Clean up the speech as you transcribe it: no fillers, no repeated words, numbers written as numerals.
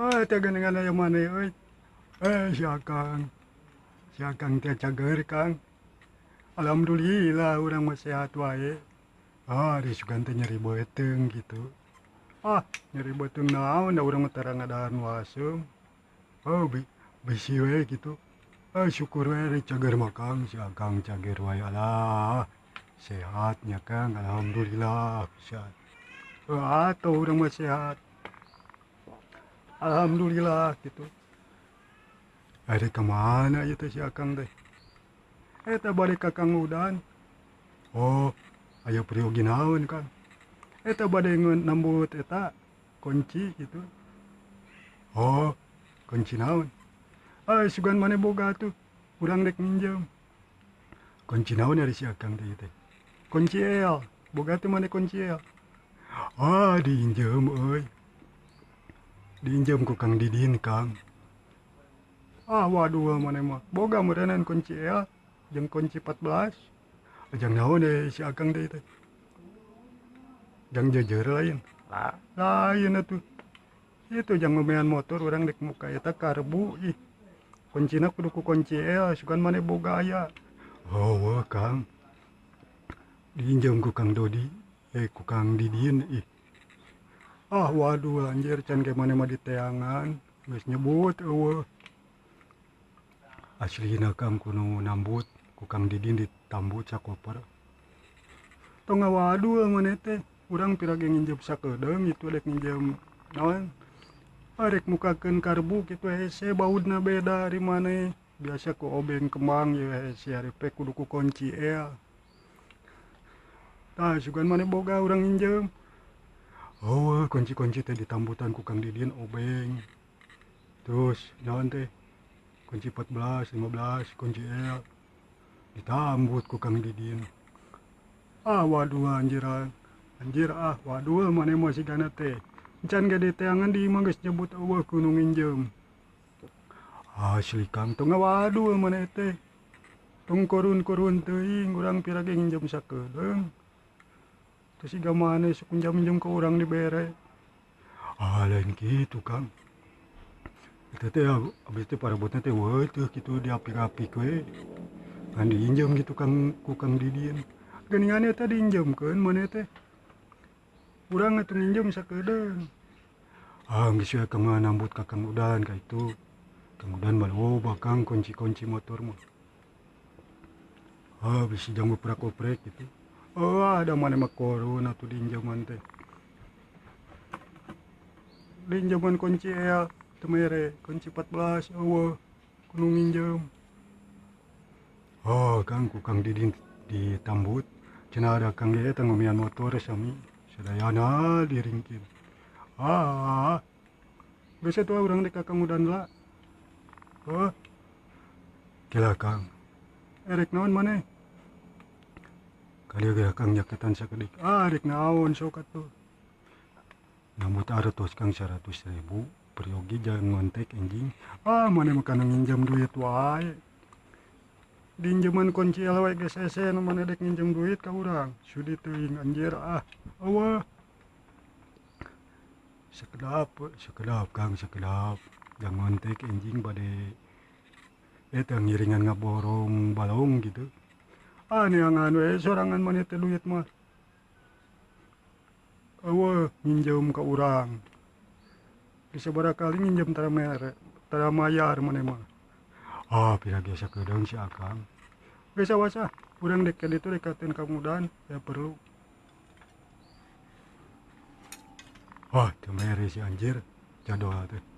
Tegan dengan ayam mana, oi. Si Akang teh cager, Kang. Alhamdulillah orang masih sehat wae. Di sugan teh nyeri beuteung gitu. Nyeri beuteung naon da urang mah tara ngadahan wasem. Bisi we gitu. Syukur we rek cager mah Kang, si Akang cager wae alah. Sehatnya Kang, alhamdulillah sehat. Atuh urang mah sehat. Alhamdulillah gitu. Ada kemana ya teh si Akang teh? Eta balik ka Kang Udan. Aya periogi naon Kang? Eta bade nambut eta kunci gitu. Kunci naon? Sugan mana boga tuh. Urang rek minjem. Kunci naon dari si Akang teh? Kunci el. Boga tuh mana kunci el? Diinjem euy. Diinjem ku Kang Didin Kang. Waduh mana mah. Boga meureunana kunci el jeung kunci 14. Jang naon si Akang teh? Jang jejer lain. Lain atuh. Itu jang memean motor orang dek muka eta karbu ih. Kuncina kudu ku kunci el, sugan mana boga aya. Kang. Diinjem ku Kang Dodi, ku Kang Didin ih. Waduh anjir can ke mana mah diteangan, geus nyebut eueuh. Aslina Kang kudu nambut ku Kang Didin ditambut sakoper. Tong waduh mana teh. Urang pirage nginjem sakedeung itu dek nginjem naon? Rek mukakeun karbu kitu hese baudna beda dari mana. Biasa ku obeng kembang ya hese arepe kudu ku kunci el. Sugan mana boga urang nginjem. Kunci-kunci teh ditambutan ku Kang Didin obeng. Terus naon teh? Kunci 14, 15, kunci el. Ditambut ku Kang Didin. Waduh waduh mana mah sigana teh. Can gede teangan di imah geus nyebut eueuh kudu nginjem. Asli Kang tong waduh mana teh. Tong korun-korun teuing urang pirage nginjem sakedeung. Teu siga maneh sok minjem ka urang dibere. Lain kitu Kang. Eta teh abis teh parabotna teh teu kitu diapik-apik we. Kan diinjem gitu ku Kang Didin. Geningan eta diinjemkeun maneh teh. Urang atuh nginjem sakedeung. Geus we Kang nambut ka Kang Udan ka itu. Kang Udan mah loba Kang kunci-kunci motor mah. Bisi jang beprak-oprek gitu. Ada mana mah korun atuh diinjeman teh. Diinjeman kunci el teu mere, kunci 14 eueuh kudu nginjem. Kang ku Kang Didin ditambut. Cenah ada Kang ge eta ngomean motor sami. Sadayana diringkin. Geus atuh urang dek ka Kang Udan lah. Kila Kang. Rek naon maneh? Kali ge Kang nyaketan sakedik. Rek naon sok atuh. Nambut aretos Kang 100.000 periogi jangan ngontek anjing. Maneh mah kana nginjem duit wae. Dinjeman kunci el wae geus hese nu maneh dek nginjem duit ka urang. Sudi teuing anjir eueuh. Sekedap Kang sekedap. Jangan ngontek anjing bade eta ngiringan ngaborong balong gitu. Neangan we sorangan maneh teh duit mah. Eueuh nginjem ka urang. Geus sabaraha kali nginjem tara mayar maneh mah. Pirage sakedeung si Akang. Geus awas urang dek ka ditu dekateun Kang Udan ya perlu. Teu mere si anjir jadwal teh.